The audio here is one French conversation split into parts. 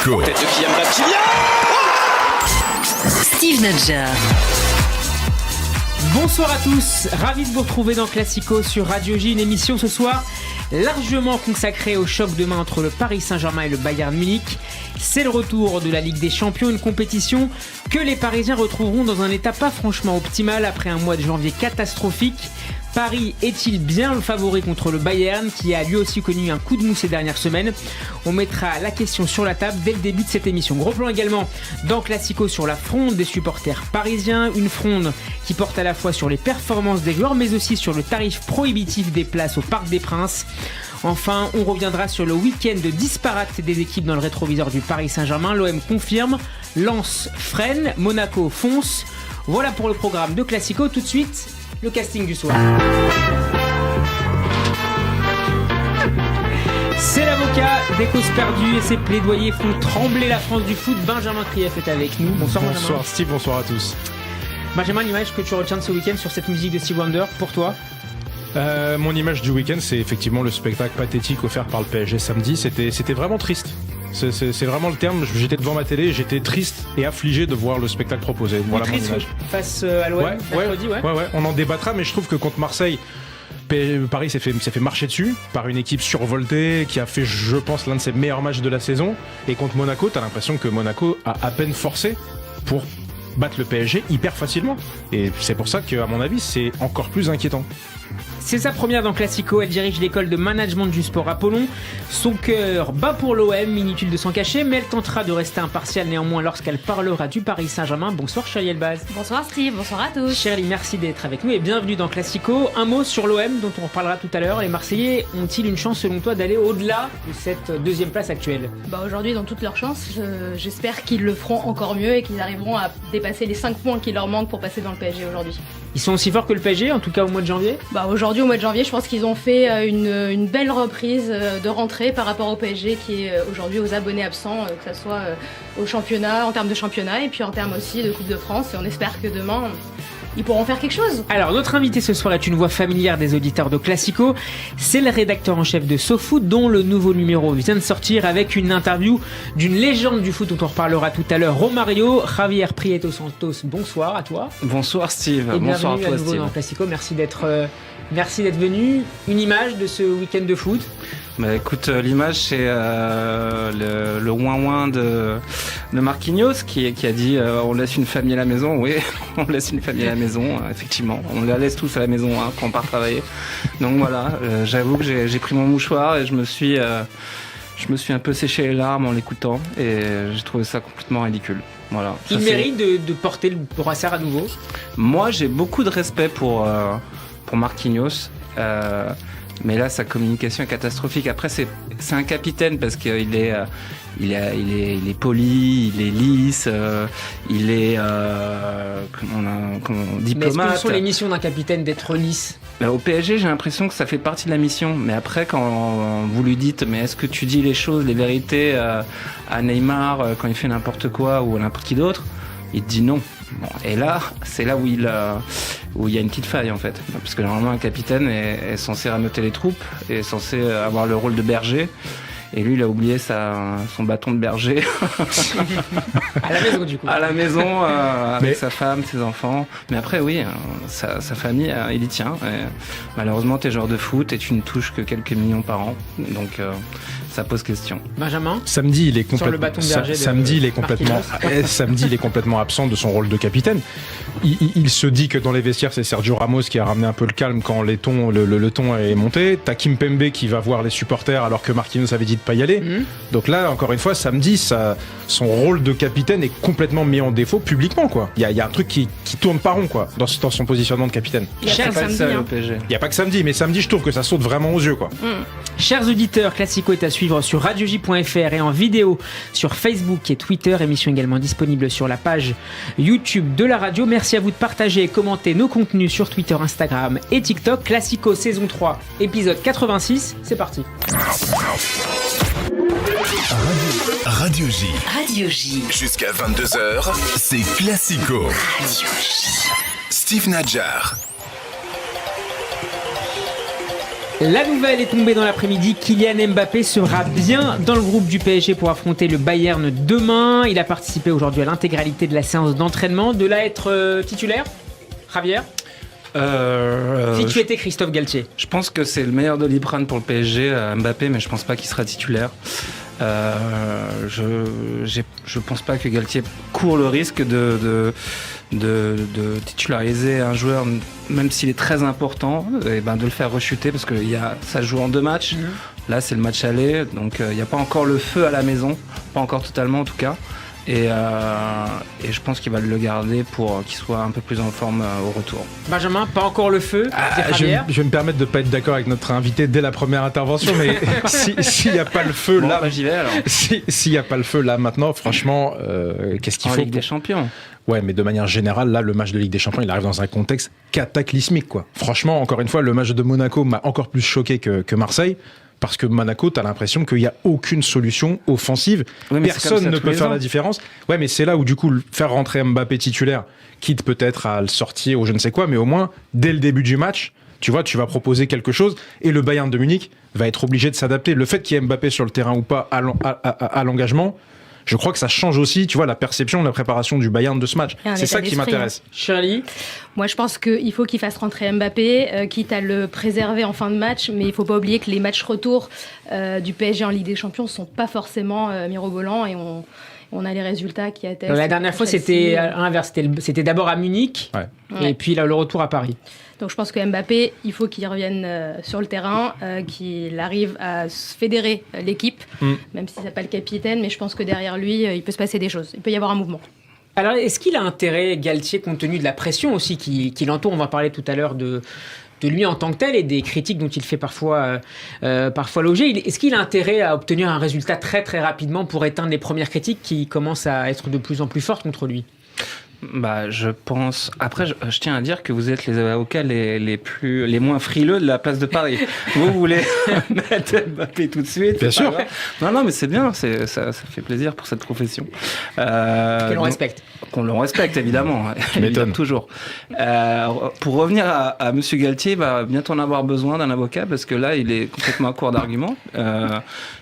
Classico. Tête de Kylian. Steve Nadjar. Bonsoir à tous, ravi de vous retrouver dans Classico sur Radio J, une émission ce soir largement consacrée au choc demain entre le Paris Saint-Germain et le Bayern Munich. C'est le retour de la Ligue des Champions, une compétition que les Parisiens retrouveront dans un état pas franchement optimal après un mois de janvier catastrophique. Paris est-il bien le favori contre le Bayern qui a lui aussi connu un coup de mou ces dernières semaines? On mettra la question sur la table dès le début de cette émission. Gros plan également dans Classico sur la fronde des supporters parisiens, une fronde qui porte à la fois sur les performances des joueurs mais aussi sur le tarif prohibitif des places au Parc des Princes. Enfin, on reviendra sur le week-end disparate des équipes dans le rétroviseur du Paris Saint-Germain. L'OM confirme, Lens freine, Monaco fonce. Voilà pour le programme de Classico. Tout de suite, le casting du soir. C'est l'avocat des causes perdues et ses plaidoyers font trembler la France du foot. Benjamin Krief est avec nous. Bonsoir Benjamin. Bonsoir Steve, bonsoir à tous. Benjamin, l'image que tu retiens de ce week-end sur cette musique de Steve Wonder, pour toi? Mon image du week-end, c'est effectivement le spectacle pathétique offert par le PSG samedi. C'était vraiment triste. C'est vraiment le terme. J'étais devant ma télé, j'étais triste et affligé de voir le spectacle proposé. Voilà mon image. Face à l'OM, mercredi, ouais. On en débattra, mais je trouve que contre Marseille, Paris s'est fait marcher dessus par une équipe survoltée qui a fait, je pense, l'un de ses meilleurs matchs de la saison. Et contre Monaco, t'as l'impression que Monaco a à peine forcé pour battre le PSG hyper facilement. Et c'est pour ça qu'à mon avis, c'est encore plus inquiétant. C'est sa première dans Classico, elle dirige l'école de management du sport Apollon. Son cœur bat pour l'OM, inutile de s'en cacher, mais elle tentera de rester impartiale néanmoins lorsqu'elle parlera du Paris Saint-Germain. Bonsoir Shirley Elbaz. Bonsoir Steve, bonsoir à tous. Shirley, merci d'être avec nous et bienvenue dans Classico. Un mot sur l'OM dont on reparlera tout à l'heure. Les Marseillais ont-ils une chance selon toi d'aller au-delà de cette deuxième place actuelle? Aujourd'hui, dans toutes leurs chances, j'espère qu'ils le feront encore mieux et qu'ils arriveront à dépasser les 5 points qui leur manquent pour passer dans le PSG aujourd'hui. Ils sont aussi forts que le PSG, en tout cas au mois de janvier? Aujourd'hui, au mois de janvier, je pense qu'ils ont fait une belle reprise de rentrée par rapport au PSG qui est aujourd'hui aux abonnés absents, que ce soit au championnat, en termes de championnat et puis en termes aussi de Coupe de France. Et on espère que demain, ils pourront faire quelque chose. Alors, notre invité ce soir est une voix familière des auditeurs de Classico. C'est le rédacteur en chef de SoFoot, dont le nouveau numéro vient de sortir avec une interview d'une légende du foot dont on reparlera tout à l'heure, Romario. Javier Prieto Santos, bonsoir à toi. Bonsoir Steve, et bonsoir à toi à nouveau Steve. Dans Classico, merci d'être venu. Une image de ce week-end de foot? Écoute, l'image c'est le ouin-ouin de Marquinhos qui a dit on laisse une famille à la maison. Oui, on laisse une famille à la maison, effectivement. On la laisse tous à la maison quand on part travailler. Donc voilà, j'avoue que j'ai pris mon mouchoir et je me suis un peu séché les larmes en l'écoutant et j'ai trouvé ça complètement ridicule. Voilà. Il mérite de porter le brassard à nouveau? Moi, j'ai beaucoup de respect pour Marquinhos. Mais là, sa communication est catastrophique. Après, c'est un capitaine parce qu'il est poli, il est lisse, il est diplomate. Mais est-ce que sont les missions d'un capitaine d'être lisse? Au PSG, j'ai l'impression que ça fait partie de la mission. Mais après, quand vous lui dites, mais est-ce que tu dis les choses, les vérités à Neymar quand il fait n'importe quoi ou à n'importe qui d'autre, il te dit non. Bon, et là, c'est là où il y a une petite faille en fait, parce que normalement un capitaine est censé rameuter les troupes, est censé avoir le rôle de berger, et lui il a oublié son bâton de berger à la maison du coup. À la maison avec sa femme, ses enfants. Mais après oui, sa famille, il y tient. Et malheureusement t'es joueur de foot et tu ne touches que quelques millions par an, donc ça pose question. Benjamin, samedi il est complètement absent de son rôle de capitaine. Il se dit que dans les vestiaires c'est Sergio Ramos qui a ramené un peu le calme quand le ton est monté. T'as Kimpembe qui va voir les supporters alors que Marquinhos avait dit de pas y aller. Donc là encore une fois samedi son rôle de capitaine est complètement mis en défaut publiquement quoi. Il y a un truc qui tourne pas rond quoi dans son positionnement de capitaine. Il n'y a pas que samedi, mais samedi je trouve que ça saute vraiment aux yeux quoi. Chers auditeurs, Classico est à suivre sur radioj.fr et en vidéo sur Facebook et Twitter, émission également disponible sur la page YouTube de la radio. Merci à vous de partager et commenter nos contenus sur Twitter, Instagram et TikTok. Classico saison 3, épisode 86, c'est parti. Radio J. Radio J. Jusqu'à 22h, c'est Classico. Radio J. Steve Nadjar. La nouvelle est tombée dans l'après-midi. Kylian Mbappé sera bien dans le groupe du PSG pour affronter le Bayern demain. Il a participé aujourd'hui à l'intégralité de la séance d'entraînement. De là être titulaire, Javier ? Si tu étais Christophe Galtier. Je pense que c'est le meilleur Doliprane pour le PSG, Mbappé, mais je pense pas qu'il sera titulaire. Je pense pas que Galtier court le risque de titulariser un joueur, même s'il est très important, et de le faire rechuter, parce que ça joue en 2 matchs. Là, c'est le match aller, donc il n'y a pas encore le feu à la maison, pas encore totalement en tout cas. Et je pense qu'il va le garder pour qu'il soit un peu plus en forme au retour. Benjamin, pas encore le feu. Je vais me permettre de ne pas être d'accord avec notre invité dès la première intervention, mais s'il n'y a pas le feu là, j'y vais alors. S'il n'y a pas le feu là maintenant, franchement, qu'est-ce qu'il faut Ligue des Champions. Ouais, mais de manière générale, là, le match de Ligue des Champions, il arrive dans un contexte cataclysmique, quoi. Franchement, encore une fois, le match de Monaco m'a encore plus choqué que Marseille. Parce que Monaco, t'as l'impression qu'il n'y a aucune solution offensive. Oui, personne ne peut faire la différence. Ouais, mais c'est là où, du coup, faire rentrer Mbappé titulaire, quitte peut-être à le sortir ou je ne sais quoi, mais au moins, dès le début du match, tu vois, tu vas proposer quelque chose et le Bayern de Munich va être obligé de s'adapter. Le fait qu'il y ait Mbappé sur le terrain ou pas à l'engagement, je crois que ça change aussi, tu vois, la perception, la préparation du Bayern de ce match. C'est ça qui m'intéresse. Shirley ? Moi, je pense qu'il faut qu'il fasse rentrer Mbappé, quitte à le préserver en fin de match, mais il ne faut pas oublier que les matchs retour du PSG en Ligue des Champions ne sont pas forcément mirobolants et on a les résultats qui attestent. La dernière fois, c'était inverse. C'était d'abord à Munich et puis là, le retour à Paris. Donc je pense que Mbappé, il faut qu'il revienne sur le terrain, qu'il arrive à fédérer l'équipe, même si c'est pas le capitaine, mais je pense que derrière lui, il peut se passer des choses. Il peut y avoir un mouvement. Alors, est-ce qu'il a intérêt, Galtier, compte tenu de la pression aussi qui l'entoure, on va parler tout à l'heure de lui en tant que tel et des critiques dont il fait parfois l'objet, est-ce qu'il a intérêt à obtenir un résultat très très rapidement pour éteindre les premières critiques qui commencent à être de plus en plus fortes contre lui ? Je pense. Après, je tiens à dire que vous êtes les avocats les moins frileux de la place de Paris. Vous voulez mettre Mbappé tout de suite. Bien sûr. Non, mais c'est bien. Ça fait plaisir pour cette profession. Que l'on respecte. Qu'on le respecte, évidemment. Tu m'étonnes. Toujours. Pour revenir à Monsieur Galtier, il va bientôt en avoir besoin d'un avocat parce que là, il est complètement à court d'arguments.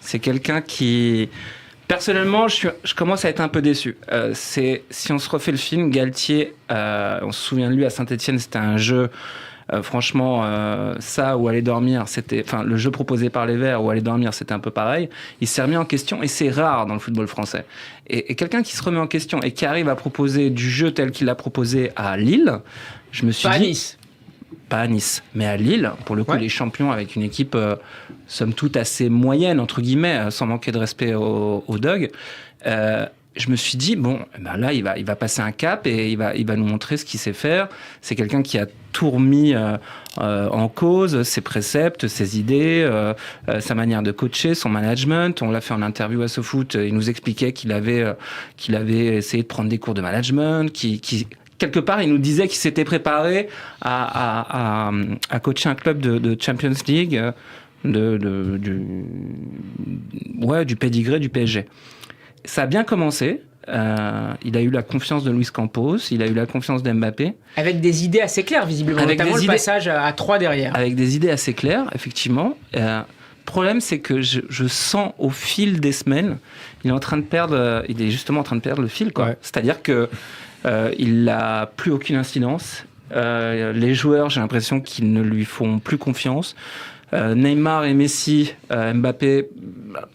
C'est quelqu'un qui... Personnellement, je commence à être un peu déçu. Si on se refait le film, Galtier, on se souvient de lui à Saint-Etienne, c'était un jeu, franchement, ça ou aller dormir, le jeu proposé par les Verts ou aller dormir, c'était un peu pareil. Il s'est remis en question et c'est rare dans le football français. Et quelqu'un qui se remet en question et qui arrive à proposer du jeu tel qu'il l'a proposé à Lille, je me suis dit... Pas à Nice. Pas à Nice, mais à Lille, pour le coup, les champions avec une équipe somme toute assez moyenne, entre guillemets, sans manquer de respect aux Dogs. Je me suis dit, là, il va passer un cap et il va nous montrer ce qu'il sait faire. C'est quelqu'un qui a tout remis en cause, ses préceptes, ses idées, sa manière de coacher, son management. On l'a fait en interview à SoFoot, il nous expliquait qu'il avait essayé de prendre des cours de management, quelque part, il nous disait qu'il s'était préparé à coacher un club de Champions League, du pédigré du PSG. Ça a bien commencé. Il a eu la confiance de Luis Campos, il a eu la confiance d'Mbappé. Avec des idées assez claires, visiblement, notamment le passage à 3 derrière. Avec des idées assez claires, effectivement. Le problème, c'est que je sens au fil des semaines, il est justement en train de perdre le fil, quoi. Ouais. C'est-à-dire que il n'a plus aucune incidence. Les joueurs, j'ai l'impression qu'ils ne lui font plus confiance. Neymar et Messi, Mbappé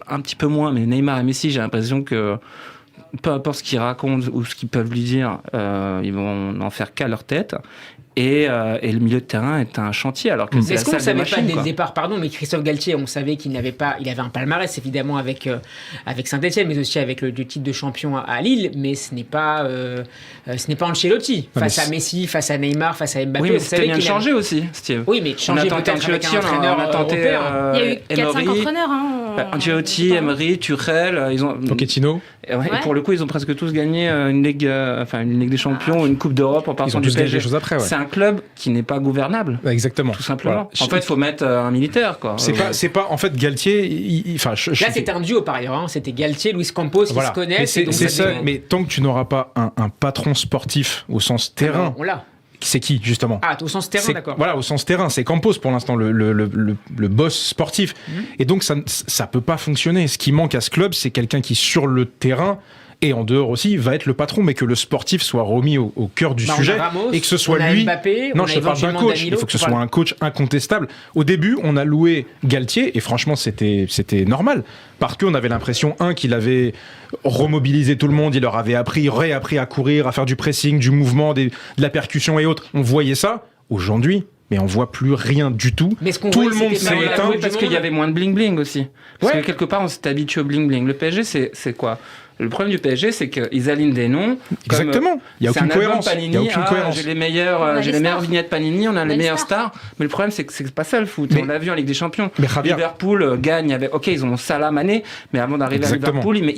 un petit peu moins, mais Neymar et Messi, j'ai l'impression que peu importe ce qu'ils racontent ou ce qu'ils peuvent lui dire, ils vont n'en faire qu'à leur tête. Et le milieu de terrain est un chantier, alors que c'est la salle des machines. Est-ce qu'on ne savait pas dès le départ, mais Christophe Galtier, on savait qu'il avait un palmarès évidemment avec Saint-Etienne, mais aussi avec le titre de champion à Lille, mais ce n'est pas Ancelotti face à Messi, face à Neymar, face à Mbappé. Oui, mais c'était bien de changer aussi, Steve. Oui, mais de changer peut-être avec un entraîneur européen. Il y a eu 4-5 entraîneurs. Ancelotti, Emery, Tuchel, Pochettino. Et pour le coup, ils ont presque tous gagné une Ligue des Champions, une Coupe d'Europe en partant du PSG. Des choses après, C'est un club qui n'est pas gouvernable. Exactement. Tout simplement. Voilà. En fait, il faut mettre un militaire, quoi. C'est pas en fait Galtier. Là, c'était un duo par ailleurs. C'était Galtier, Luis Campos qui se connaissent. C'est ça. Mais tant que tu n'auras pas un patron sportif au sens terrain. On l'a. c'est qui justement? Ah, au sens terrain, d'accord. Voilà, au sens terrain, c'est Campos pour l'instant le boss sportif. Et donc ça peut pas fonctionner. Ce qui manque à ce club, c'est quelqu'un qui sur le terrain et en dehors aussi va être le patron, mais que le sportif soit remis au cœur du sujet Ramos, et que ce soit on a lui. Mbappé, Non, on a je te parle d'un éventuellement coach. Danilo, Il faut que ce soit un coach incontestable. Au début, on a loué Galtier et franchement, c'était normal parce qu'on avait l'impression qu'il avait remobilisé tout le monde, il leur avait réappris à courir, à faire du pressing, du mouvement, de la percussion et autres. On voyait ça. Aujourd'hui, mais on voit plus rien du tout. Mais ce qu'on tout voit, le monde c'était s'est pas éteint. la Parce qu'il y avait moins de bling-bling aussi. Parce Ouais. que quelque part, on s'est habitué au bling-bling. Le PSG, c'est quoi? Le problème du PSG, c'est qu'ils alignent des noms. Exactement. Il n'y a c'est aucune un album cohérence. Panini, Il y a aucune cohérence. J'ai les On a meilleures les stars. vignettes Panini, on a les les meilleures stars. stars. Mais le problème, c'est que c'est pas ça le foot. Mais- On l'a vu en Ligue des Champions. Mais Javier- Liverpool gagne avec. Ok, ils ont Salah, Mané, mais avant d'arriver Exactement. à Liverpool,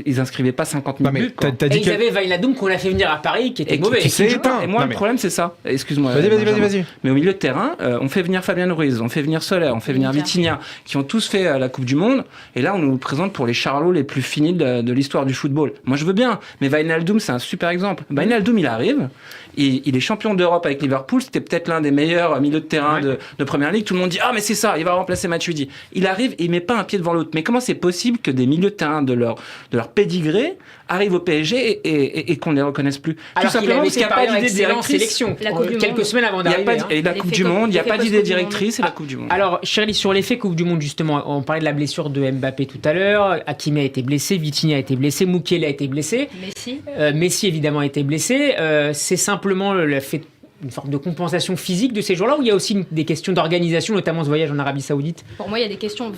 ils inscrivaient pas 50 000 Non, mais buts. quoi. t'as Et dit ils avaient Wijnaldum qu'on a fait venir à Paris, qui était Et mauvais. qui s'est joue pas. éteint. Et moi, Non, le mais- problème, c'est ça. Excuse-moi. Vas-y. Benjamin. Mais au milieu de terrain, on fait venir Fabien Ruiz, on fait venir Soler, on fait venir Vitinha. Vitinha, qui ont tous fait la Coupe du Monde. Et là, on nous présente pour les charlots les plus finis de l'histoire du football. Moi, je veux bien. Mais Wijnaldum, c'est un super exemple. Wijnaldum, il arrive. Il est champion d'Europe avec Liverpool. C'était peut-être l'un des meilleurs milieux de terrain de Première Ligue. Tout le monde dit « Ah, mais c'est ça, il va remplacer Matuidi ». Il arrive et il met pas un pied devant l'autre. Mais comment c'est possible que des milieux de terrain de leur pédigré arrivent au PSG et qu'on ne les reconnaisse plus? Alors Tout qu'il simplement avait parce qu'il n'y a pas d'idée excellente directrice. sélection La Coupe du quelques Monde. semaines avant Il n'y a d'arriver. pas hein. et la L'effet Coupe du Monde, il n'y a l'effet pas d'idée post-Coupe du directrice, c'est la Coupe du Monde. Alors, Shirley, sur l'effet Coupe du Monde, justement, on parlait de la blessure de Mbappé tout à l'heure. Hakimi a été blessé, Vitinha a été blessé, Mukiele a été blessé. Messi, évidemment, a été blessé. C'est simplement le fait une forme de compensation physique de ces jours-là, ou il y a aussi des questions d'organisation, notamment ce voyage en Arabie Saoudite? Pour moi, il y a des questions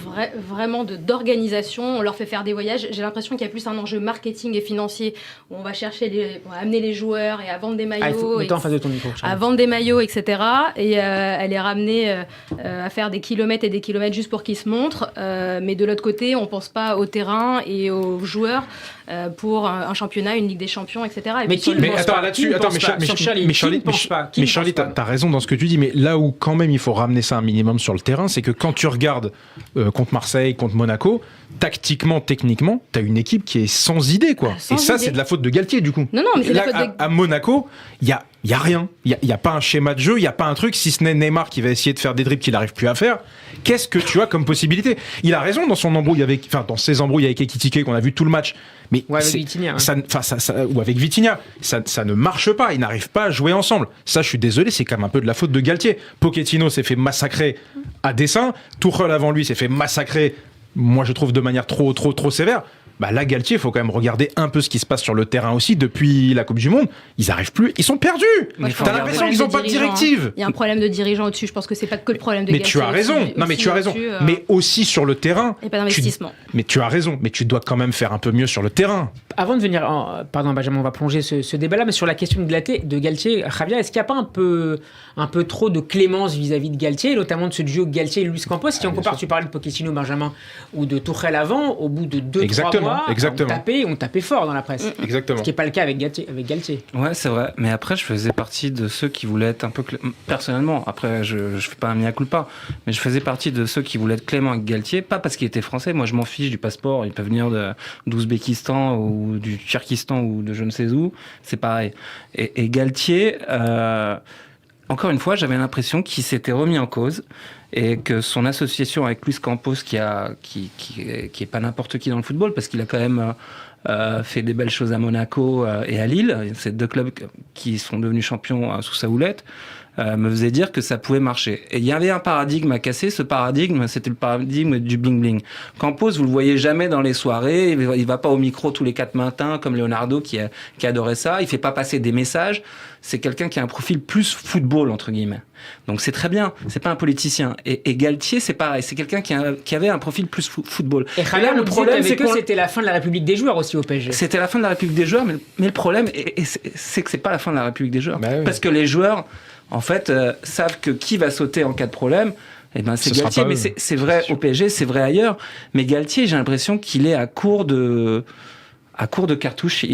vraiment d'organisation. On leur fait faire des voyages. J'ai l'impression qu'il y a plus un enjeu marketing et financier où on va on va amener les joueurs et à vendre des maillots. Ah, il faut mets-toi en face de ton micro. À vendre des maillots, etc. Et elle est ramenée à faire des kilomètres et des kilomètres juste pour qu'ils se montrent. Mais de l'autre côté, on ne pense pas au terrain et aux joueurs pour un championnat, une Ligue des Champions, etc. Et Mais puis sur qui le- ne pense pas? Qui ne pense pas? Sur Shirley, qui ne pense pas? Qui Mais ne Charlie, pense pas? t'as raison dans ce que tu dis, mais là où quand même il faut ramener ça un minimum sur le terrain, c'est que quand tu regardes contre Marseille, contre Monaco, tactiquement, techniquement, t'as une équipe qui est sans idée, quoi. Sans Et ça, idée. c'est de la faute de Galtier, du coup. Non, mais c'est Là, la faute de... à Monaco, il y a rien. Il y a pas un schéma de jeu, il y a pas un truc, si ce n'est Neymar qui va essayer de faire des dribbles qu'il n'arrive plus à faire. Qu'est-ce que tu as comme possibilité? Il a raison dans son embrouille dans ses embrouilles avec Ekitike qu'on a vu tout le match. Mais Ouais, avec c'est- Vitinha, hein. ou avec Vitinha, ça ne marche pas. Ils n'arrivent pas à jouer ensemble. Ça, je suis désolé, c'est quand même un peu de la faute de Galtier. Pochettino s'est fait massacrer à dessein. Tuchel avant lui s'est fait massacrer. Moi, je trouve de manière trop sévère. Bah là, Galtier, il faut quand même regarder un peu ce qui se passe sur le terrain aussi depuis la Coupe du Monde. Ils arrivent plus, ils sont perdus. Moi, je pense T'as qu'il y a un l'impression problème qu'ils n'ont pas de dirigeants, hein. directive. Il y a un problème de dirigeant au-dessus. Je pense que c'est pas que le problème de Mais Galtier. tu as raison. aussi- Non, mais aussi tu as raison. au-dessus, Mais aussi sur le terrain. et pas d'investissement. Mais tu as raison. Mais tu dois quand même faire un peu mieux sur le terrain. Avant de venir, pardon Benjamin, on va plonger ce débat-là, mais sur la question de Galtier, Javier, est-ce qu'il n'y a pas un peu trop de clémence vis-à-vis de Galtier, notamment de ce duo Galtier et Luis Campos? Si on compare, tu parlais de Pochettino, Benjamin, ou de Tuchel avant, au bout de 2-3 mois, on tapait fort dans la presse. Exactement. Ce qui n'est pas le cas avec Galtier. Ouais, c'est vrai. Mais après, je faisais partie de ceux qui voulaient être un peu... Personnellement, après, je fais pas un mea culpa, mais je faisais partie de ceux qui voulaient être clément avec Galtier, pas parce qu'il était français. Moi, je m'en fiche du passeport. Il peut venir d'Ouzbékistan ou du Tchirkistan ou de je ne sais où. C'est pareil. Et Galtier... encore une fois, j'avais l'impression qu'il s'était remis en cause et que son association avec Luis Campos, qui est pas n'importe qui dans le football, parce qu'il a quand même fait des belles choses à Monaco et à Lille, c'est deux clubs qui sont devenus champions sous sa houlette, me faisait dire que ça pouvait marcher. Et il y avait un paradigme à casser. Ce paradigme, c'était le paradigme du bling-bling. Campos, vous le voyez jamais dans les soirées. Il va pas au micro tous les 4 matins comme Leonardo qui adorait ça. Il fait pas passer des messages. C'est quelqu'un qui a un profil plus football, entre guillemets. Donc c'est très bien. C'est pas un politicien. Et Galtier, c'est pareil. C'est quelqu'un qui avait un profil plus football. Et Javier, le problème, c'est que c'était la fin de la République des joueurs aussi au PSG. C'était la fin de la République des joueurs, mais le problème, c'est que c'est pas la fin de la République des joueurs. Bah oui. Parce que les joueurs, en fait, savent que qui va sauter en cas de problème, eh ben, c'est Galtier. Mais c'est vrai au PSG, c'est vrai ailleurs. Mais Galtier, j'ai l'impression qu'il est à court de cartouches.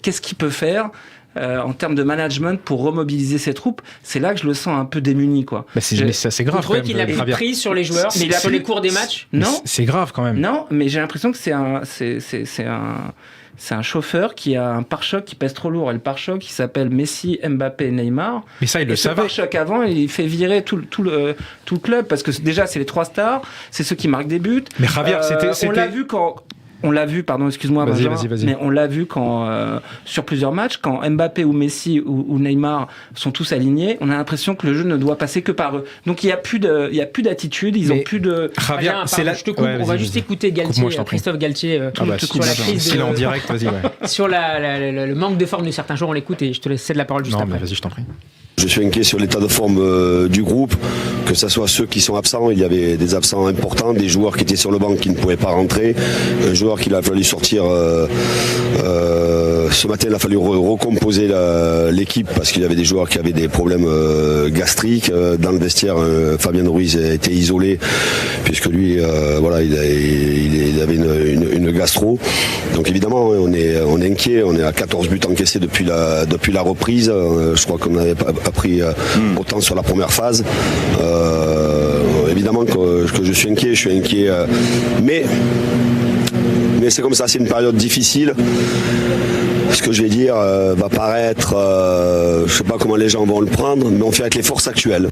Qu'est-ce qu'il peut faire? en termes de management pour remobiliser ses troupes. C'est là que je le sens un peu démuni, quoi. Mais c'est assez grave. Vous trouvez qu'il a pris prise sur les joueurs, Mais il a sur pris- les cours des matchs? Non, C'est grave quand même. non, mais j'ai l'impression que c'est un chauffeur qui a un pare-choc qui pèse trop lourd. Et le pare-choc, qui s'appelle Messi, Mbappé, Neymar. Mais ça, il Et le ce savait. pare-choc avant, il fait virer tout le club parce que déjà, c'est les 3 stars, c'est ceux qui marquent des buts. Mais Javier, On l'a vu quand. On l'a vu, pardon, excuse-moi, Vas-y, Benjamin, vas-y. mais on l'a vu quand sur plusieurs matchs, quand Mbappé ou Messi ou Neymar sont tous alignés, on a l'impression que le jeu ne doit passer que par eux. Donc il y a plus d'attitude, ils Mais ont plus de. Javier, Adrien, c'est pardon, la. je te coupe, Ouais, on va vas-y, juste vas-y. écouter Galtier, Coupe-moi, je t'en prie. Christophe Galtier, Si sur la crise s'il est en de, direct, vas-y. Ouais. sur le manque de forme de certains joueurs. On l'écoute et je te laisse céder la parole juste Non, mais après. vas-y, je t'en prie. Je suis inquiet sur l'état de forme du groupe, que ce soit ceux qui sont absents. Il y avait des absents importants, des joueurs qui étaient sur le banc qui ne pouvaient pas rentrer, un joueur qu'il a fallu sortir ce matin. Il a fallu recomposer l'équipe parce qu'il y avait des joueurs qui avaient des problèmes gastriques. Dans le vestiaire, Fabien Ruiz était isolé puisque lui, voilà, il avait une gastro. Donc évidemment, on est inquiet. On est à 14 buts encaissés depuis la reprise. Je crois qu'on n'avait pas pris autant sur la première phase. Évidemment que je suis inquiet, mais c'est comme ça, c'est une période difficile. Ce que je vais dire va paraître, je sais pas comment les gens vont le prendre, mais on fait avec les forces actuelles.